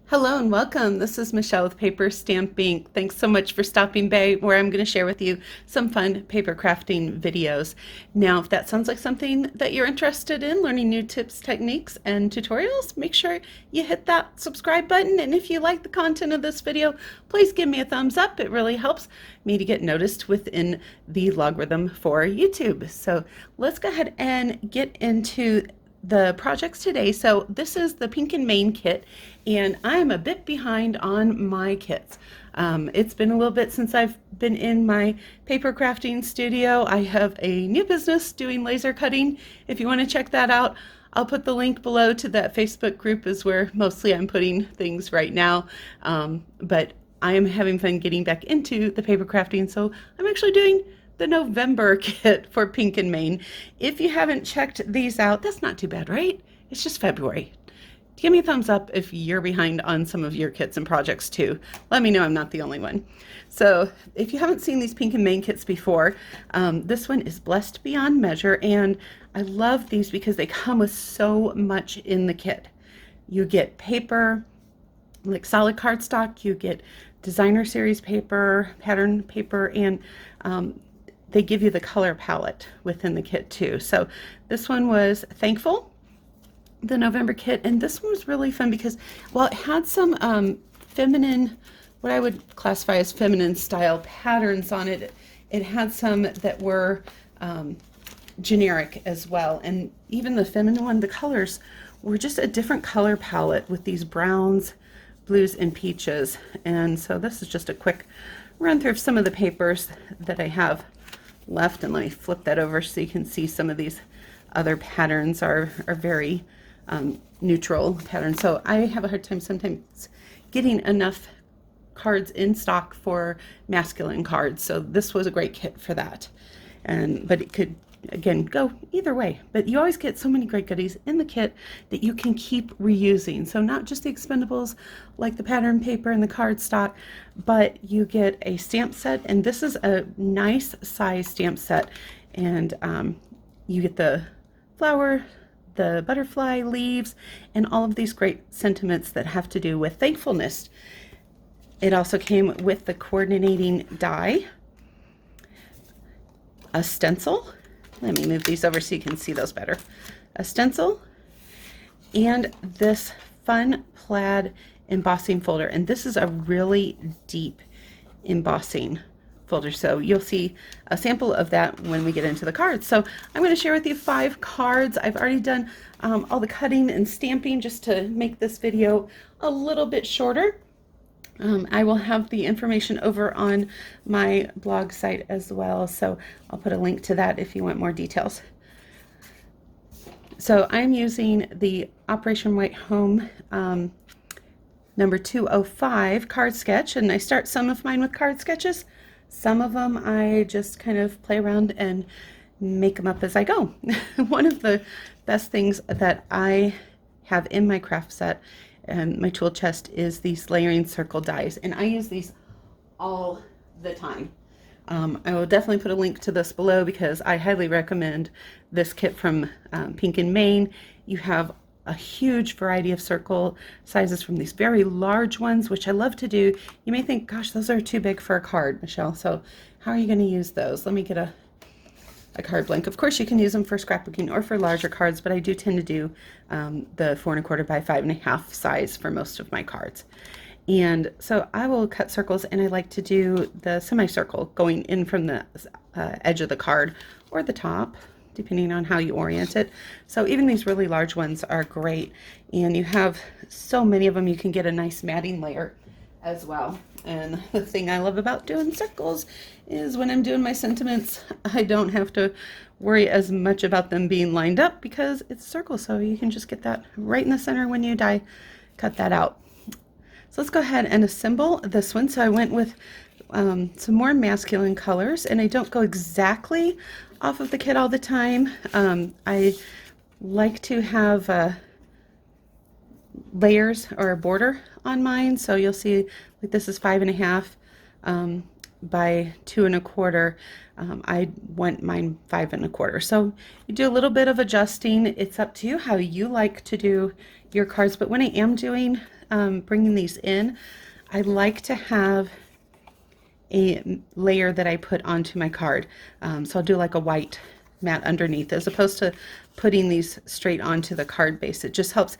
Hello and welcome. This is Michelle with PaperStampInk. Thanks so much for stopping by, where I'm going to share with you some fun paper crafting videos. Now, if that sounds like something that you're interested in, learning new tips, techniques, and tutorials, make sure you hit that subscribe button. And if you like the content of this video, please give me a thumbs up. It really helps me to get noticed within the logarithm for YouTube. So let's go ahead and get into the projects today. So this is the Pink and Main kit, and I'm a bit behind on my kits. It's been a little bit since I've been in my paper crafting studio. I have a new business doing laser cutting. If you want to check that out, I'll put the link below to that Facebook group, is where mostly I'm putting things right now. But I am having fun getting back into the paper crafting, so I'm actually doing the November kit for Pink and Main. If you haven't checked these out, that's not too bad, right? It's just February. Give me a thumbs up if you're behind on some of your kits and projects too. Let me know I'm not the only one. So if you haven't seen these Pink and Main kits before, this one is Blessed Beyond Measure, and I love these because they come with so much in the kit. You get paper, like solid cardstock, you get designer series paper, pattern paper, and they give you the color palette within the kit too. So this one was Thankful, the November kit, and this one was really fun because, well, it had some feminine, what I would classify as feminine style patterns on it. It had some that were generic as well, and even the feminine one, the colors were just a different color palette with these browns, blues, and peaches. And so this is just a quick run through of some of the papers that I have left, and let me flip that over so you can see some of these other patterns are very neutral patterns. So I have a hard time sometimes getting enough cards in stock for masculine cards, so this was a great kit for that. But it could, again, go either way. But you always get so many great goodies in the kit that you can keep reusing. So not just the expendables like the pattern paper and the cardstock, but you get a stamp set, and this is a nice size stamp set. And you get the flower, the butterfly, leaves, and all of these great sentiments that have to do with thankfulness. It also came with the coordinating die, a stencil. Let me move these over so you can see those better. A stencil, and this fun plaid embossing folder. And this is a really deep embossing folder, so you'll see a sample of that when we get into the cards. So I'm going to share with you 5 cards. I've already done all the cutting and stamping just to make this video a little bit shorter. I will have the information over on my blog site as well, so I'll put a link to that if you want more details. So I'm using the Operation White Home number 205 card sketch, and I start some of mine with card sketches. Some of them I just kind of play around and make them up as I go. One of the best things that I have in my craft set and my tool chest is these layering circle dies, and I use these all the time. I will definitely put a link to this below because I highly recommend this kit from Pink and Main. You have a huge variety of circle sizes, from these very large ones, which I love to do. You may think, gosh, those are too big for a card, Michelle. So how are you going to use those? Let me get a card blank. Of course, you can use them for scrapbooking or for larger cards, but I do tend to do the 4 1/4 by 5 1/2 size for most of my cards. And so I will cut circles, and I like to do the semicircle going in from the edge of the card or the top, depending on how you orient it. So even these really large ones are great, and you have so many of them, you can get a nice matting layer as well. And the thing I love about doing circles is when I'm doing my sentiments, I don't have to worry as much about them being lined up because it's a circle, so you can just get that right in the center when you die cut that out. So let's go ahead and assemble this one. So I went with some more masculine colors, and I don't go exactly off of the kit all the time. I like to have layers or a border on mine, so you'll see like this is 5 1/2 by 2 1/4. I want mine 5 1/4. So you do a little bit of adjusting. It's up to you how you like to do your cards, but when I am doing bringing these in, I like to have a layer that I put onto my card. So I'll do like a white mat underneath as opposed to putting these straight onto the card base. It just helps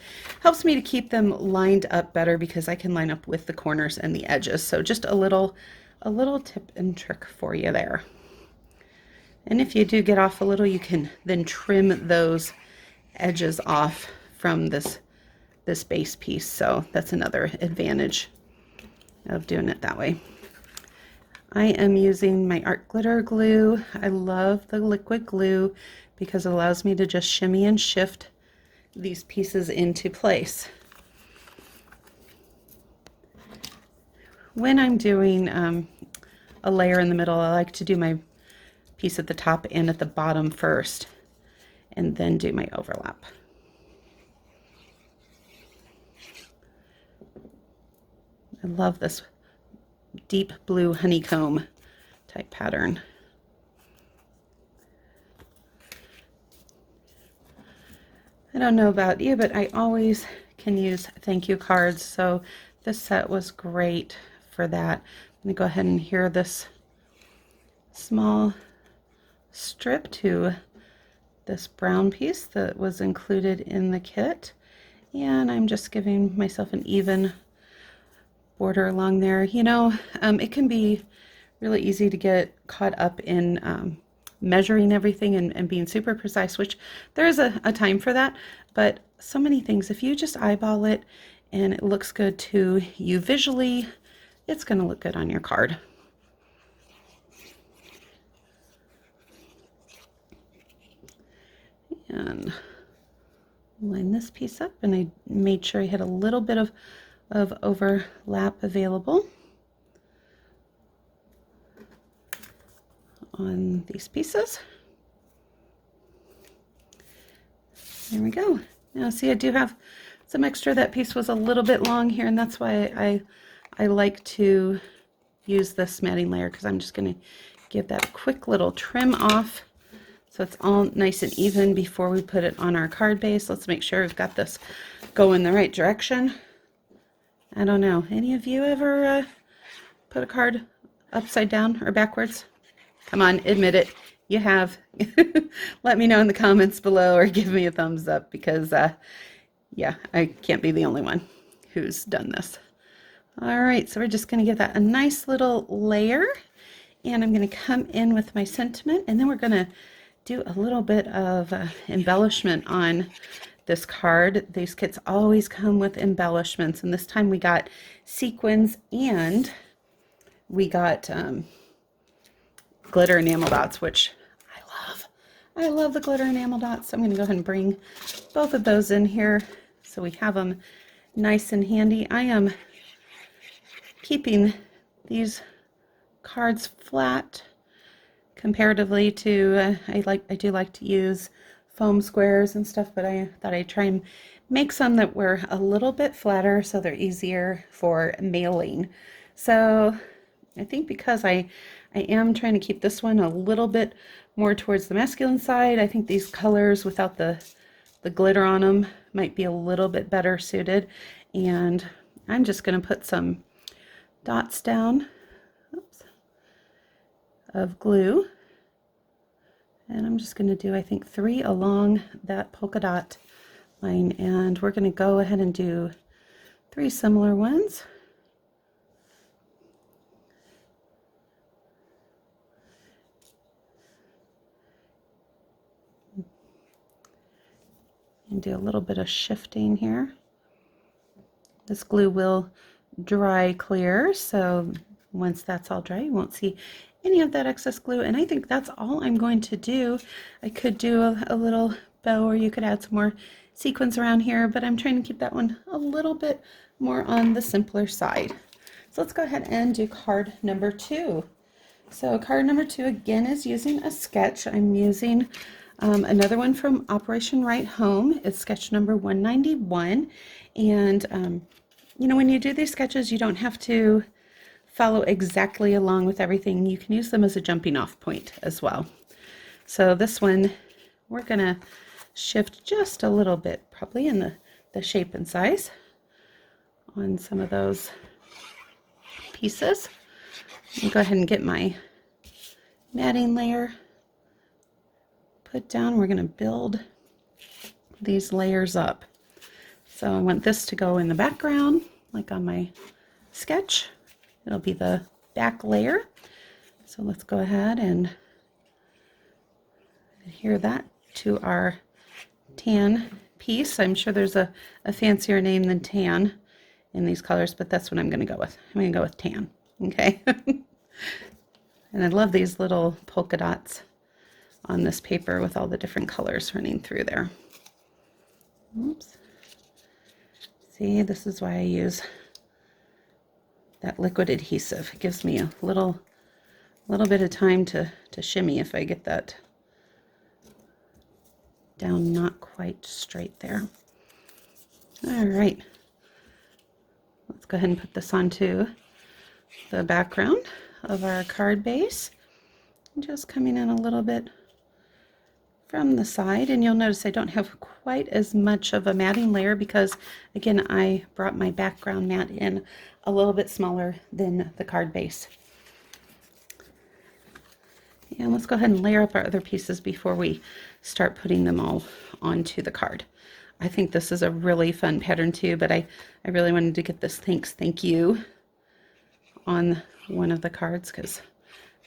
me to keep them lined up better because I can line up with the corners and the edges. So just a little tip and trick for you there. And if you do get off a little, you can then trim those edges off from this base piece. So that's another advantage of doing it that way. I am using my art glitter glue. I love the liquid glue because it allows me to just shimmy and shift these pieces into place. When I'm doing a layer in the middle, I like to do my piece at the top and at the bottom first, and then do my overlap. I love this deep blue honeycomb type pattern. I don't know about you, but I always can use thank you cards, so this set was great for that. I'm going to go ahead and adhere this small strip to this brown piece that was included in the kit, and I'm just giving myself an even border along there. You know, it can be really easy to get caught up in measuring everything and being super precise, which there is a time for that, but so many things, if you just eyeball it and it looks good to you visually, it's going to look good on your card. And line this piece up, and I made sure I had a little bit of overlap available on these pieces. There we go. Now see, I do have some extra. That piece was a little bit long here, and that's why I like to use this matting layer, because I'm just going to give that a quick little trim off so it's all nice and even before we put it on our card base. Let's make sure we've got this going the right direction. I don't know, any of you ever put a card upside down or backwards? Come on, admit it. You have. Let me know in the comments below or give me a thumbs up, because yeah, I can't be the only one who's done this. All right, so we're just going to give that a nice little layer, and I'm going to come in with my sentiment, and then we're going to do a little bit of embellishment on this card. These kits always come with embellishments, and this time we got sequins and we got glitter enamel dots, which I love. I love the glitter enamel dots. So I'm going to go ahead and bring both of those in here so we have them nice and handy. I am keeping these cards flat comparatively to I do like to use foam squares and stuff, but I thought I'd try and make some that were a little bit flatter so they're easier for mailing. So I think because I am trying to keep this one a little bit more towards the masculine side, I think these colors without the glitter on them might be a little bit better suited. And I'm just going to put some dots down, oops, of glue, and I'm just going to do, I think, 3 along that polka dot line, and we're going to go ahead and do 3 similar ones. And do a little bit of shifting here. This glue will dry clear, so once that's all dry, you won't see any of that excess glue. And I think that's all I'm going to do. I could do a little bow, or you could add some more sequins around here, but I'm trying to keep that one a little bit more on the simpler side. So let's go ahead and do card number 2. So card number 2 again is using a sketch. I'm using another one from Operation Right Home. It's sketch number 191. And you know, when you do these sketches, you don't have to follow exactly along with everything. You can use them as a jumping off point as well. So this one, we're going to shift just a little bit, probably in the shape and size on some of those pieces. I'll go ahead and get my matting layer put down. We're going to build these layers up. So I want this to go in the background, like on my sketch. It'll be the back layer. So let's go ahead and adhere that to our tan piece. I'm sure there's a fancier name than tan in these colors, but that's what I'm going to go with. I'm going to go with tan. Okay. And I love these little polka dots on this paper with all the different colors running through there. Oops. See, this is why I use that liquid adhesive. It gives me a little bit of time to shimmy if I get that down not quite straight there. All right. Let's go ahead and put this onto the background of our card base. I'm just coming in a little bit from the side, and you'll notice I don't have quite as much of a matting layer because, again, I brought my background mat in a little bit smaller than the card base. And let's go ahead and layer up our other pieces before we start putting them all onto the card. I think this is a really fun pattern too, but I really wanted to get this thank you on one of the cards because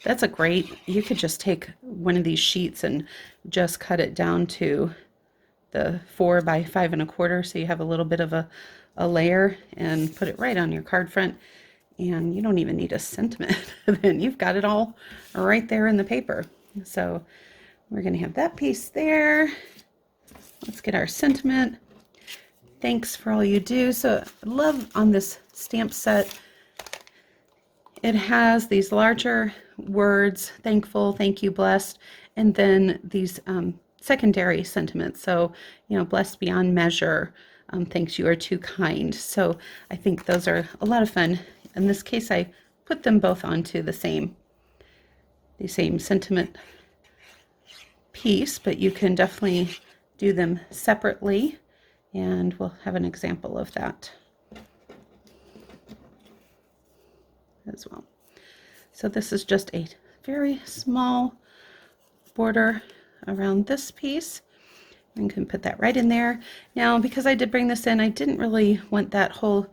that's a great, you could just take one of these sheets and just cut it down to the 4 by 5 1/4, so you have a little bit of a layer, and put it right on your card front, and you don't even need a sentiment. Then you've got it all right there in the paper. So we're going to have that piece there. Let's get our sentiment. Thanks for all you do. So I love on this stamp set, it has these larger words, thankful, thank you, blessed, and then these secondary sentiments. So, you know, blessed beyond measure, thanks, you are too kind. So I think those are a lot of fun. In this case, I put them both onto the same sentiment piece, but you can definitely do them separately, and we'll have an example of that as well. So this is just a very small border around this piece. You can put that right in there. Now, because I did bring this in, I didn't really want that whole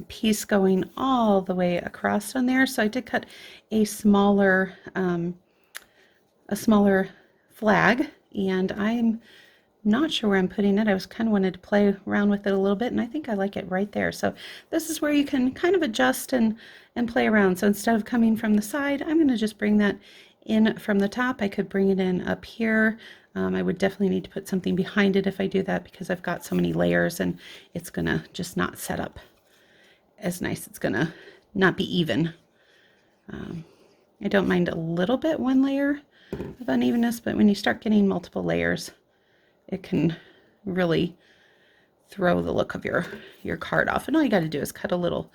piece going all the way across on there, so I did cut a smaller flag, and I'm not sure where I'm putting it. I was kind of wanted to play around with it a little bit, and I think I like it right there. So this is where you can kind of adjust and play around. So instead of coming from the side, I'm going to just bring that in from the top. I could bring it in up here. I would definitely need to put something behind it if I do that, because I've got so many layers and it's going to just not set up as nice. It's going to not be even. I don't mind a little bit one layer of unevenness, but when you start getting multiple layers, it can really throw the look of your card off. And all you got to do is cut a little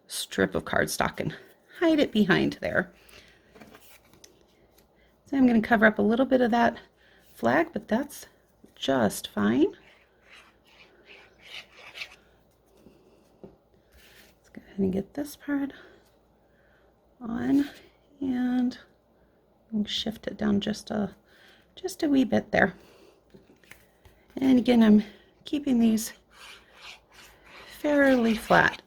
strip of cardstock and hide it behind there. So I'm going to cover up a little bit of that flag, but that's just fine. Let's go ahead and get this part on, and shift it down just a wee bit there. And again, I'm keeping these fairly flat.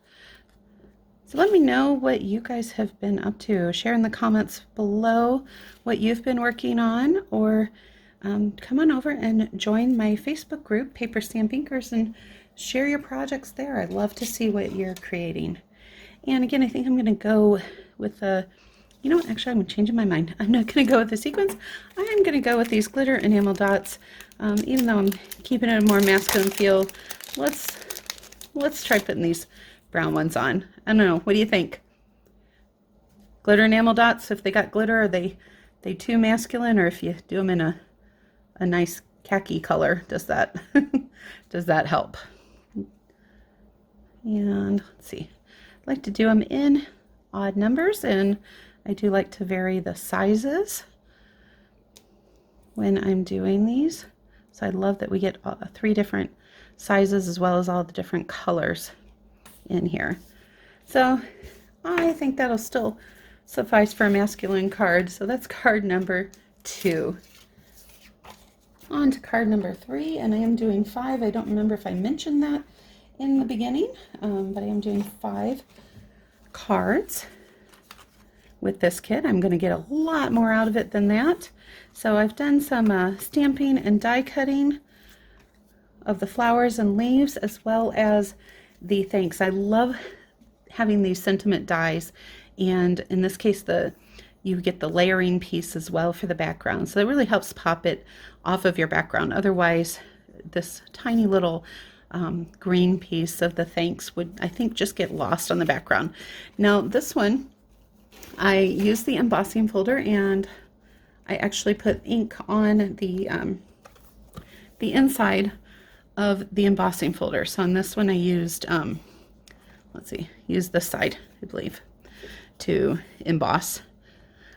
So let me know what you guys have been up to. Share in the comments below what you've been working on, or come on over and join my Facebook group, Paper Stamp Inkers, and share your projects there. I'd love to see what you're creating. And again, I think I'm going to go with a, you know what, actually I'm changing my mind. I'm not going to go with the sequins. I'm going to go with these glitter enamel dots. Even though I'm keeping it a more masculine feel, let's try putting these brown ones on. I don't know, what do you think? Glitter enamel dots, if they got glitter, are they too masculine? Or if you do them in a nice khaki color, does that does that help? And let's see, I like to do them in odd numbers, and I do like to vary the sizes when I'm doing these. So I love that we get 3 different sizes as well as all the different colors. in here. So I think that'll still suffice for a masculine card. So that's card number 2. On to card number 3, and I am doing 5. I don't remember if I mentioned that in the beginning, but I am doing 5 cards with this kit. I'm going to get a lot more out of it than that. So I've done some stamping and die cutting of the flowers and leaves, as well as the thanks. I love having these sentiment dies, and in this case you get the layering piece as well for the background, so it really helps pop it off of your background. Otherwise, this tiny little green piece of the thanks would, I think, just get lost on the background. Now this one, I used the embossing folder, and I actually put ink on the inside of the embossing folder. So on this one I used, let's see, used this side, I believe, to emboss.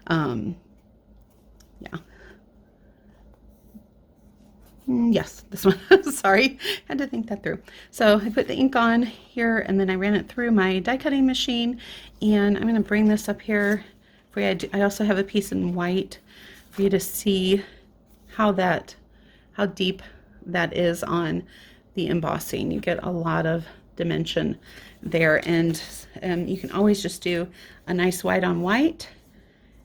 Yeah. Yes, this one. Sorry, had to think that through. So I put the ink on here, and then I ran it through my die cutting machine, and I'm going to bring this up here for you. I also have a piece in white for you to see how deep that is on the embossing. You get a lot of dimension there, and you can always just do a nice white on white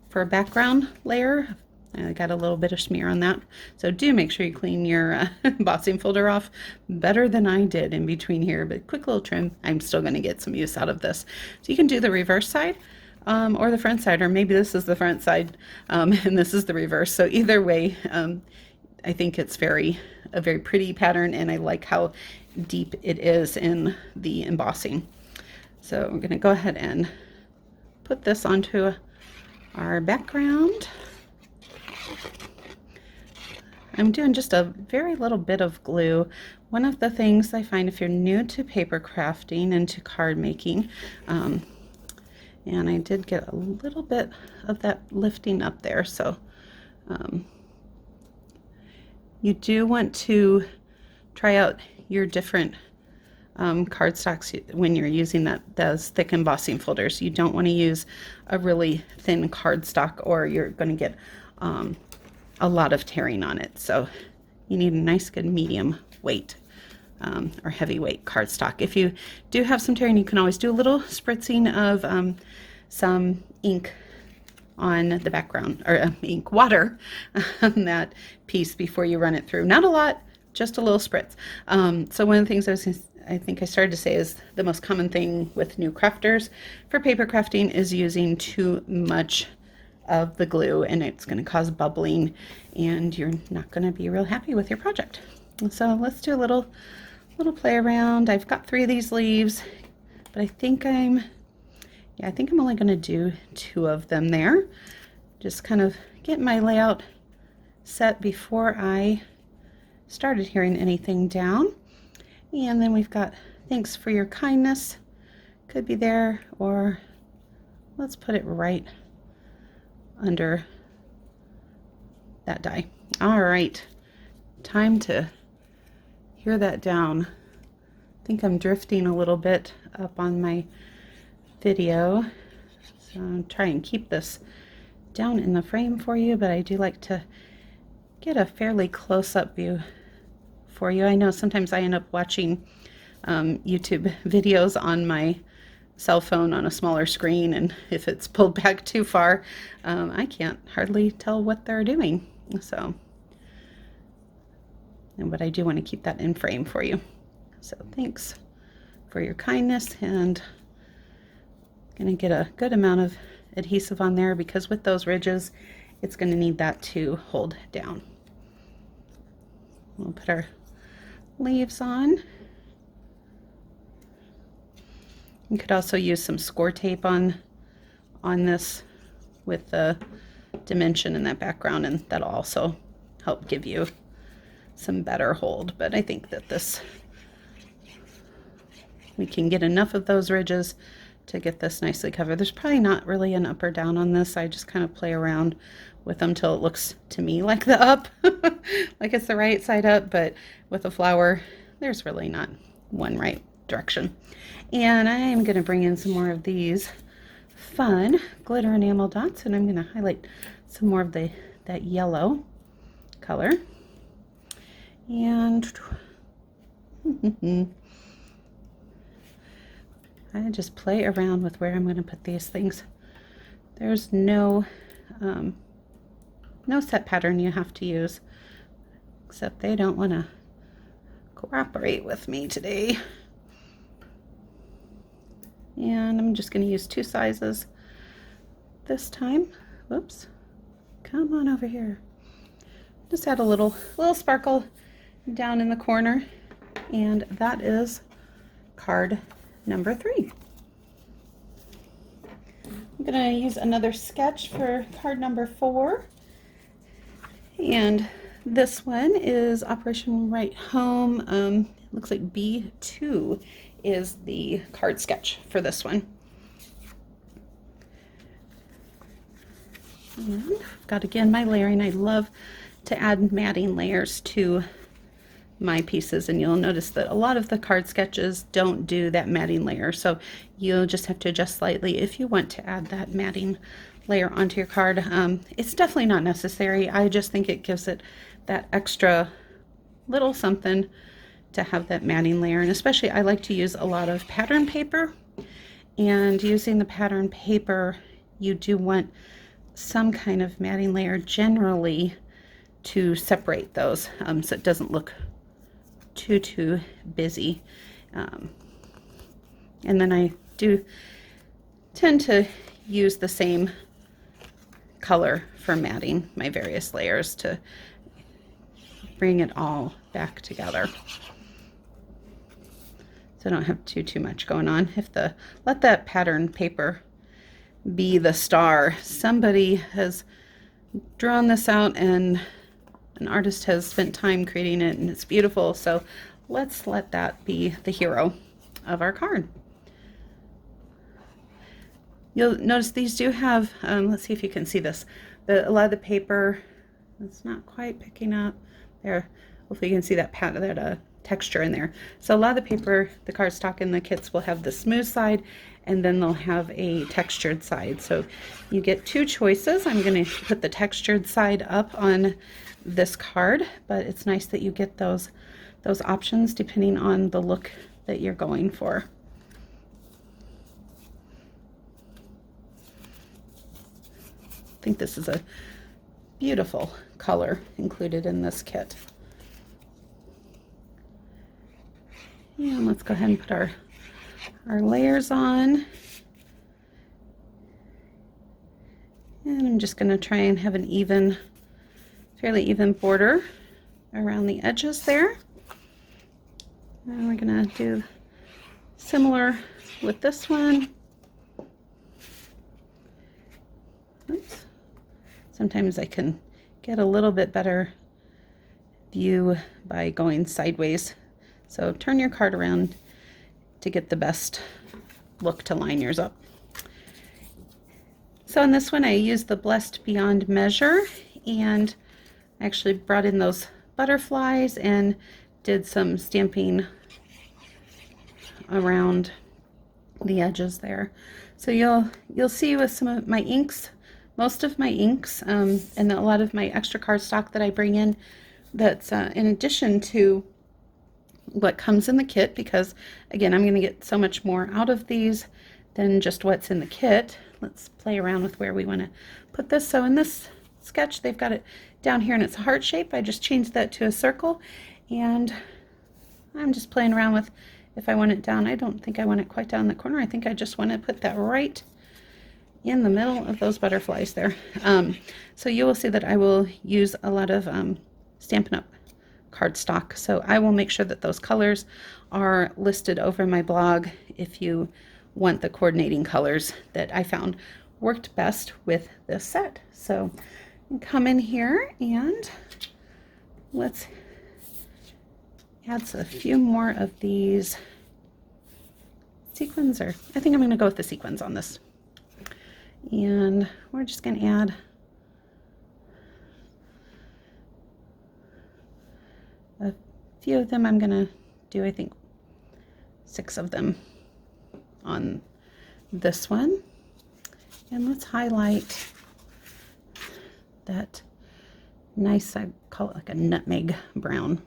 for a background layer. I got a little bit of smear on that, so do make sure you clean your embossing folder off better than I did in between here, but quick little trim. I'm still going to get some use out of this. So you can do the reverse side or the front side, or maybe this is the front side and this is the reverse. So either way, I think it's a very pretty pattern, and I like how deep it is in the embossing. So we're going to go ahead and put this onto our background. I'm doing just a very little bit of glue. One of the things I find if you're new to paper crafting and to card making, and I did get a little bit of that lifting up there, so you do want to try out your different cardstocks when you're using those thick embossing folders. You don't want to use a really thin cardstock, or you're going to get a lot of tearing on it. So you need a nice good medium weight or heavyweight cardstock. If you do have some tearing, you can always do a little spritzing of some ink on the background, or ink water on that piece before you run it through. Not a lot, just a little spritz. So one of the things I think I started to say is the most common thing with new crafters for paper crafting is using too much of the glue, and it's going to cause bubbling, and you're not going to be real happy with your project. So let's do a little play around. I've got 3 of these leaves, but I think I'm only going to do 2 of them there. Just kind of get my layout set before I started hearing anything down. And then we've got thanks for your kindness, could be there, or let's put it right under that die. All right, time to hear that down. I think I'm drifting a little bit up on my video, so I'll try and keep this down in the frame for you, but I do like to get a fairly close-up view for you. I know sometimes I end up watching YouTube videos on my cell phone on a smaller screen, and if it's pulled back too far, I can't hardly tell what they're doing. But I do want to keep that in frame for you. So thanks for your kindness, and I'm going to get a good amount of adhesive on there, because with those ridges it's going to need that to hold down. We'll put our leaves on. You could also use some score tape on this with the dimension in that background, and that'll also help give you some better hold. But I think that we can get enough of those ridges to get this nicely covered. There's probably not really an up or down on this. I just kind of play around with them till it looks to me like the up, like it's the right side up, but with a flower, there's really not one right direction. And I'm going to bring in some more of these fun glitter enamel dots, and I'm going to highlight some more of that yellow color. And I just play around with where I'm going to put these things. There's no set pattern you have to use, except they don't want to cooperate with me today. And I'm just going to use 2 sizes this time. Whoops. Come on over here. Just add a little sparkle down in the corner, and that is card number 3. I'm going to use another sketch for card number 4, and this one is Operation Right Home. Looks like B2 is the card sketch for this one. And I've got again my layering. I love to add matting layers to my pieces, and you'll notice that a lot of the card sketches don't do that matting layer, so you'll just have to adjust slightly if you want to add that matting layer onto your card. It's definitely not necessary. I just think it gives it that extra little something to have that matting layer, and especially I like to use a lot of pattern paper, and using the pattern paper you do want some kind of matting layer generally to separate those, so it doesn't look too busy. And then I do tend to use the same color for matting my various layers to bring it all back together, so I don't have too much going on. Let that pattern paper be the star. Somebody has drawn this out and an artist has spent time creating it, and it's beautiful, so let's let that be the hero of our card. You'll notice these do have, let's see if you can see this, a lot of the paper, it's not quite picking up there. Hopefully you can see that texture in there. So a lot of the paper, the cardstock in the kits will have the smooth side, and then they'll have a textured side. So you get 2 choices. I'm going to put the textured side up on this card, but it's nice that you get those options depending on the look that you're going for. I think this is a beautiful color included in this kit. And let's go ahead and put our layers on. And I'm just going to try and have an fairly even border around the edges there. And we're going to do similar with this one. Oops. Sometimes I can get a little bit better view by going sideways. So turn your card around to get the best look to line yours up. So in this one I used the Blessed Beyond Measure, and actually brought in those butterflies and did some stamping around the edges there. So you'll see with some of my inks, most of my inks, and a lot of my extra cardstock that I bring in, that's in addition to what comes in the kit, because again I'm going to get so much more out of these than just what's in the kit. Let's play around with where we want to put this. So in this sketch they've got it down here and it's a heart shape. I just changed that to a circle, and I'm just playing around with if I want it down. I don't think I want it quite down the corner. I think I just want to put that right in the middle of those butterflies there. So you will see that I will use a lot of Stampin' Up! Cardstock. So I will make sure that those colors are listed over my blog if you want the coordinating colors that I found worked best with this set. So come in here and let's add a few more of these sequins, or I think I'm going to go with the sequins on this. And we're just going to add a few of them. I'm going to do, I think, 6 of them on this one. And let's highlight that nice, I call it like a nutmeg brown.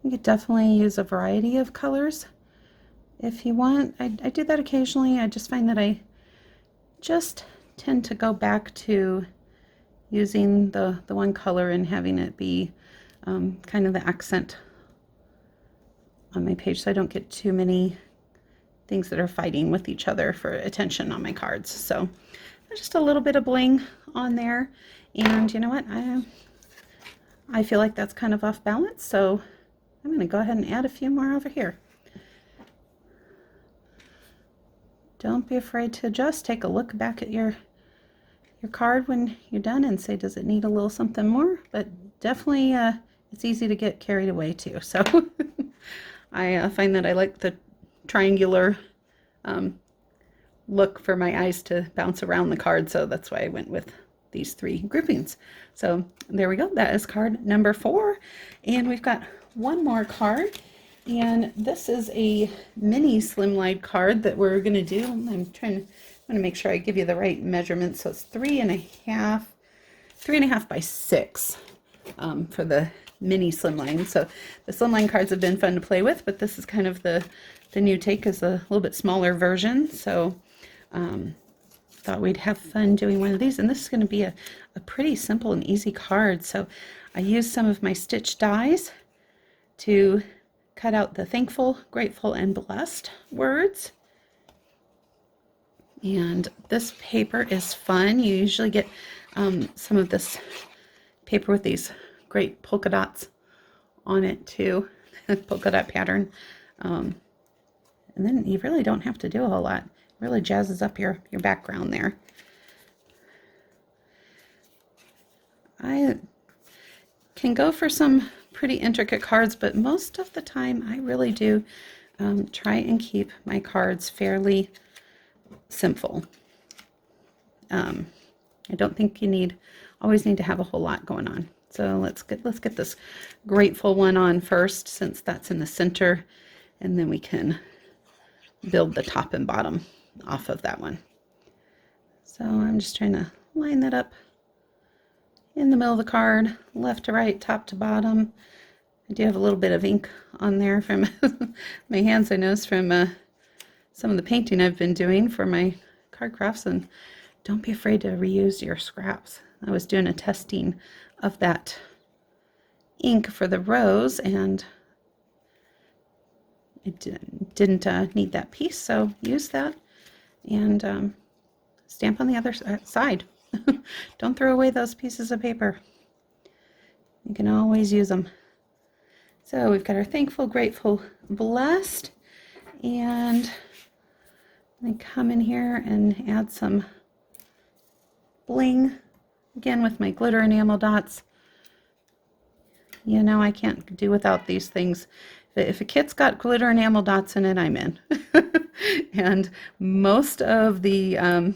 You could definitely use a variety of colors if you want. I do that occasionally. I just find that I just tend to go back to using the one color and having it be kind of the accent on my page, so I don't get too many things that are fighting with each other for attention on my cards. So just a little bit of bling on there, and you know what, I feel like that's kind of off balance, so I'm going to go ahead and add a few more over here. Don't be afraid to just take a look back at your card when you're done and say, does it need a little something more? But definitely it's easy to get carried away too. So I find that I like the triangular look for my eyes to bounce around the card, so that's why I went with these 3 groupings. So there we go. That is card number 4, and we've got one more card, and this is a mini slimline card that we're going to do. I'm going to make sure I give you the right measurements. So it's 3.5 by 6 for the mini slimline. So the slimline cards have been fun to play with, but this is kind of the new take, is a little bit smaller version. So thought we'd have fun doing one of these, and this is going to be a pretty simple and easy card. So I used some of my stitch dies to cut out the thankful, grateful, and blessed words. And this paper is fun. You usually get some of this paper with these great polka dots on it too, polka dot pattern. And then you really don't have to do a whole lot. It really jazzes up your background there. I can go for some pretty intricate cards, but most of the time I really do try and keep my cards fairly simple. I don't think you always need to have a whole lot going on. So let's get this grateful one on first, since that's in the center, and then we can build the top and bottom off of that one. So I'm just trying to line that up in the middle of the card, left to right, top to bottom. I do have a little bit of ink on there from my hands, I noticed, from some of the painting I've been doing for my card crafts, and don't be afraid to reuse your scraps. I was doing a testing of that ink for the rose, and it didn't need that piece, so use that and stamp on the other side. Don't throw away those pieces of paper. You can always use them. So we've got our thankful, grateful, blessed, and I come in here and add some bling, again with my glitter enamel dots. You know, I can't do without these things. If a kit's got glitter enamel dots in it, I'm in. And most of the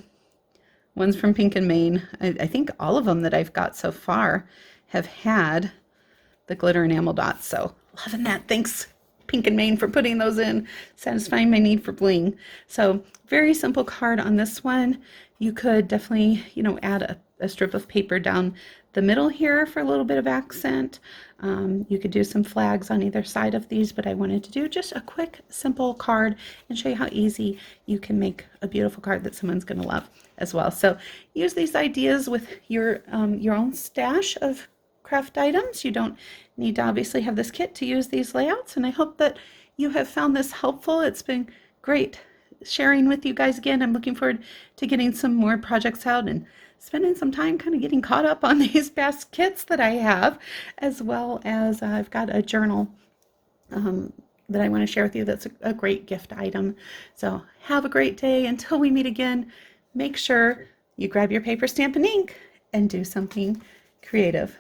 ones from Pink and Maine, I think all of them that I've got so far have had the glitter enamel dots. So loving that. Thanks, Pink and Maine, for putting those in, satisfying my need for bling. So very simple card on this one. You could definitely, you know, add a strip of paper down the middle here for a little bit of accent. You could do some flags on either side of these, but I wanted to do just a quick, simple card and show you how easy you can make a beautiful card that someone's going to love as well. So use these ideas with your own stash of craft items. You don't need to obviously have this kit to use these layouts, and I hope that you have found this helpful. It's been great sharing with you guys again. I'm looking forward to getting some more projects out and spending some time kind of getting caught up on these past kits that I have, as well as I've got a journal that I want to share with you that's a great gift item. So have a great day. Until we meet again, make sure you grab your paper, stamp, and ink and do something creative.